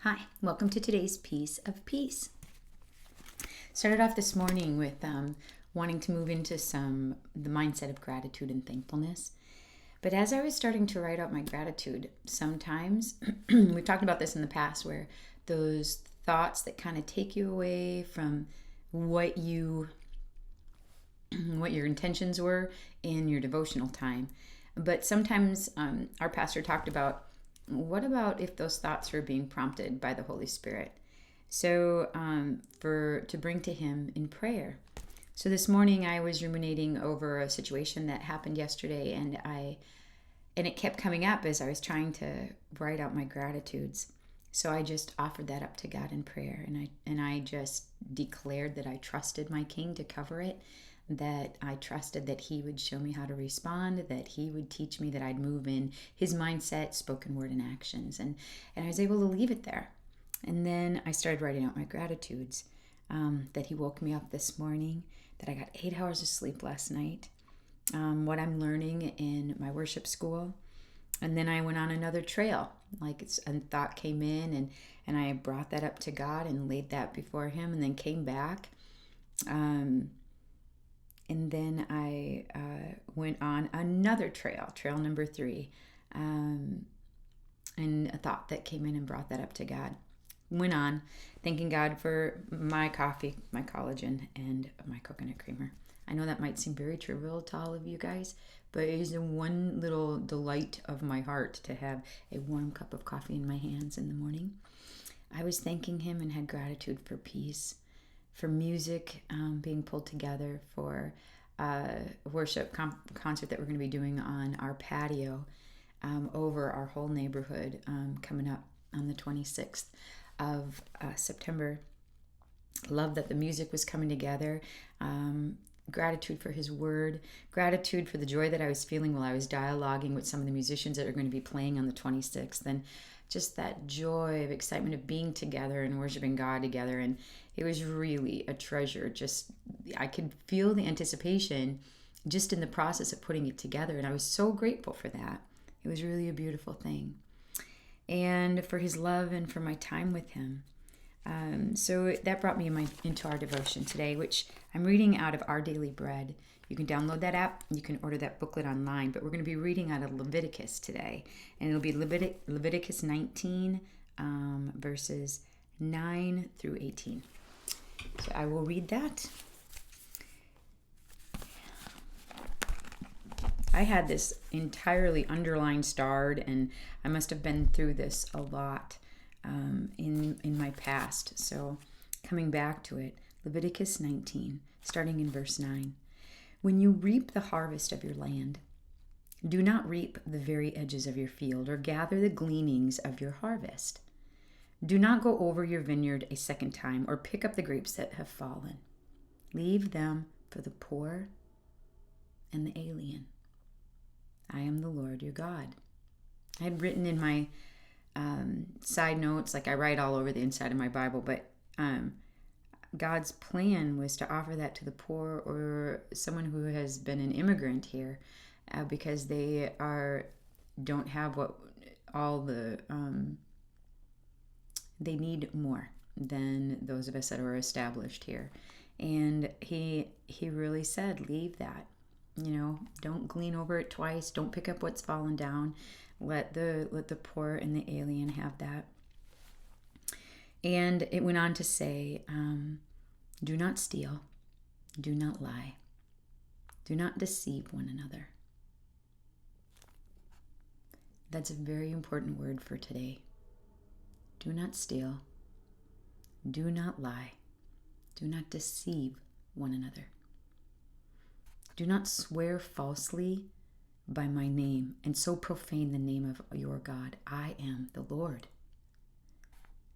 Hi, welcome to today's Piece of Peace. Started off this morning with wanting to move into the mindset of gratitude and thankfulness. But as I was starting to write out my gratitude, sometimes, we've talked about this in the past, where those thoughts that kind of take you away from what your intentions were in your devotional time. But sometimes our pastor talked about, what about if those thoughts were being prompted by the Holy Spirit? So to bring to Him in prayer. So this morning I was ruminating over a situation that happened yesterday, and it kept coming up as I was trying to write out my gratitudes. So I just offered that up to God in prayer, and I just declared that I trusted my King to cover it, that I trusted that He would show me how to respond, that He would teach me, that I'd move in His mindset, spoken word, and actions. And I was able to leave it there. And then I started writing out my gratitudes, that He woke me up this morning, that I got 8 hours of sleep last night, what I'm learning in my worship school. And then I went on another trail. A thought came in, and I brought that up to God and laid that before Him, and then came back. And then I went on another trail number 3, and a thought that came in and brought that up to God. Went on, thanking God for my coffee, my collagen, and my coconut creamer. I know that might seem very trivial to all of you guys, but it is one little delight of my heart to have a warm cup of coffee in my hands in the morning. I was thanking Him and had gratitude for peace, for music being pulled together, for a worship concert that we're going to be doing on our patio over our whole neighborhood coming up on the 26th of September. Love that the music was coming together. Gratitude for His word. Gratitude for the joy that I was feeling while I was dialoguing with some of the musicians that are going to be playing on the 26th. And just that joy of excitement of being together and worshiping God together. And it was really a treasure. I could feel the anticipation just in the process of putting it together. And I was so grateful for that. It was really a beautiful thing. And for His love and for my time with Him. So that brought me into our devotion today, which I'm reading out of Our Daily Bread. You can download that app. You can order that booklet online. But we're going to be reading out of Leviticus today. And it'll be Leviticus 19, verses 9 through 18. So I will read that. I had this entirely underlined, starred, and I must have been through this a lot in my past. So coming back to it, Leviticus 19, starting in verse 9. When you reap the harvest of your land, do not reap the very edges of your field or gather the gleanings of your harvest. Do not go over your vineyard a second time or pick up the grapes that have fallen. Leave them for the poor and the alien. I am the Lord your God. I had written in my side notes, like I write all over the inside of my Bible, but God's plan was to offer that to the poor or someone who has been an immigrant here, because they don't have they need more than those of us that are established here. And he really said, leave that. Don't glean over it twice. Don't pick up what's fallen down. Let the poor and the alien have that. And it went on to say, do not steal, do not lie, do not deceive one another. That's a very important word for today. Do not steal, do not lie, do not deceive one another. Do not swear falsely by my name and so profane the name of your God. I am the Lord.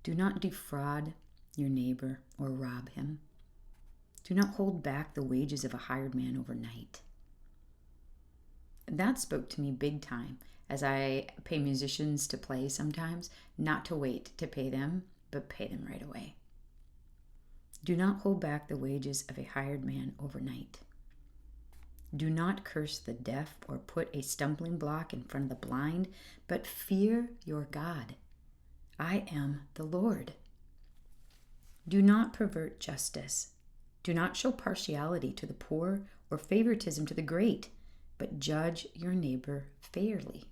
Do not defraud your neighbor or rob him. Do not hold back the wages of a hired man overnight. That spoke to me big time as I pay musicians to play sometimes, not to wait to pay them, but pay them right away. Do not hold back the wages of a hired man overnight. Do not curse the deaf or put a stumbling block in front of the blind, but fear your God. I am the Lord. Do not pervert justice. Do not show partiality to the poor or favoritism to the great, but judge your neighbor fairly.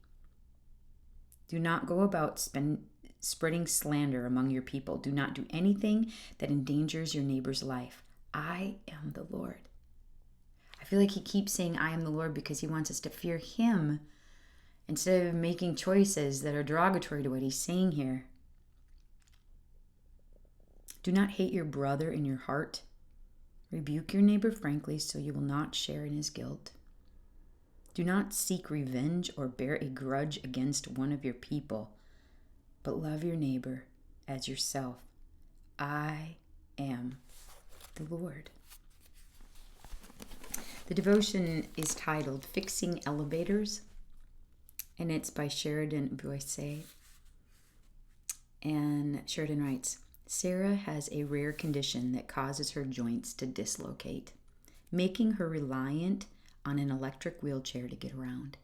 Do not go about spreading slander among your people. Do not do anything that endangers your neighbor's life. I am the Lord. I feel like he keeps saying, I am the Lord, because he wants us to fear him instead of making choices that are derogatory to what he's saying here. Do not hate your brother in your heart. Rebuke your neighbor frankly so you will not share in his guilt. Do not seek revenge or bear a grudge against one of your people, but love your neighbor as yourself. I am the Lord. The devotion is titled Fixing Elevators, and it's by Sheridan Boyce. And Sheridan writes, Sarah has a rare condition that causes her joints to dislocate, making her reliant on an electric wheelchair to get around.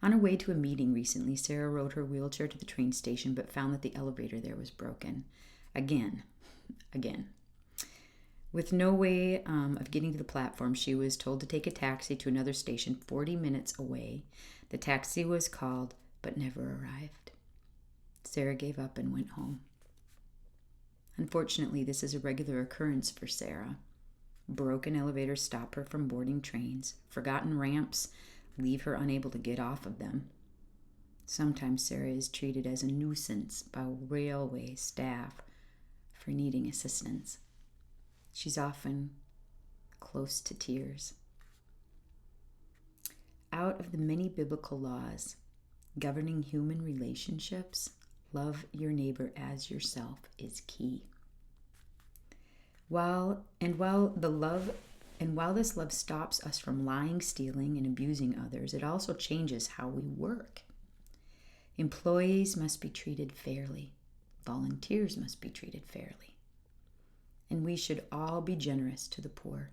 On her way to a meeting recently, Sarah rode her wheelchair to the train station but found that the elevator there was broken. Again. With no way of getting to the platform, she was told to take a taxi to another station 40 minutes away. The taxi was called but never arrived. Sarah gave up and went home. Unfortunately, this is a regular occurrence for Sarah. Broken elevators stop her from boarding trains. Forgotten ramps leave her unable to get off of them. Sometimes Sarah is treated as a nuisance by railway staff for needing assistance. She's often close to tears. Out of the many biblical laws governing human relationships, love your neighbor as yourself is key. While this love stops us from lying, stealing, and abusing others, it also changes how we work. Employees must be treated fairly. Volunteers must be treated fairly. And we should all be generous to the poor.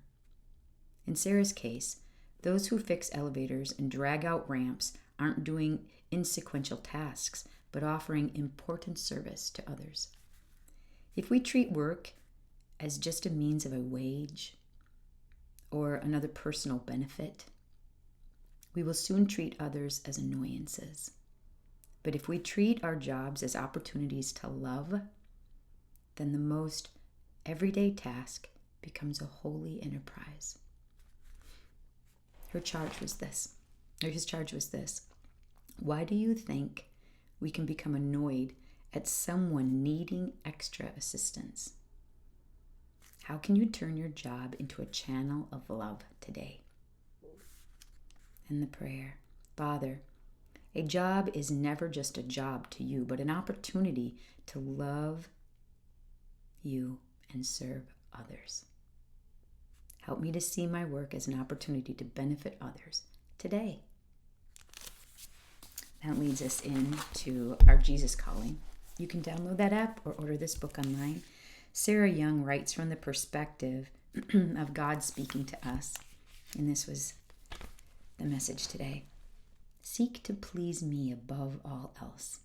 In Sarah's case, those who fix elevators and drag out ramps aren't doing insequential tasks, but offering important service to others. If we treat work as just a means of a wage or another personal benefit, we will soon treat others as annoyances. But if we treat our jobs as opportunities to love, then the most everyday task becomes a holy enterprise. His charge was this. Why do you think we can become annoyed at someone needing extra assistance? How can you turn your job into a channel of love today? And the prayer. Father, a job is never just a job to you, but an opportunity to love you and serve others. Help me to see my work as an opportunity to benefit others today. That leads us into our Jesus Calling. You can download that app or order this book online. Sarah Young writes from the perspective of God speaking to us. And this was the message today. Seek to please me above all else.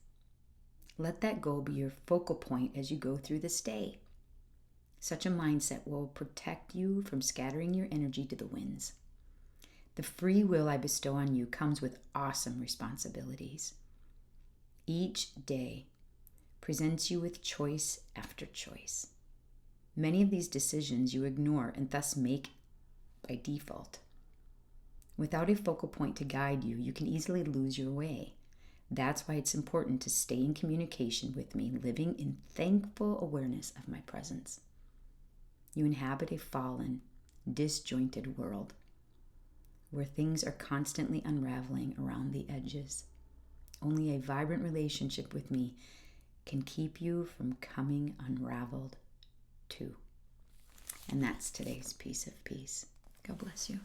Let that goal be your focal point as you go through this day. Such a mindset will protect you from scattering your energy to the winds. The free will I bestow on you comes with awesome responsibilities. Each day presents you with choice after choice. Many of these decisions you ignore and thus make by default. Without a focal point to guide you, you can easily lose your way. That's why it's important to stay in communication with me, living in thankful awareness of my presence. You inhabit a fallen, disjointed world where things are constantly unraveling around the edges. Only a vibrant relationship with me can keep you from coming unraveled too. And that's today's piece of peace. God bless you.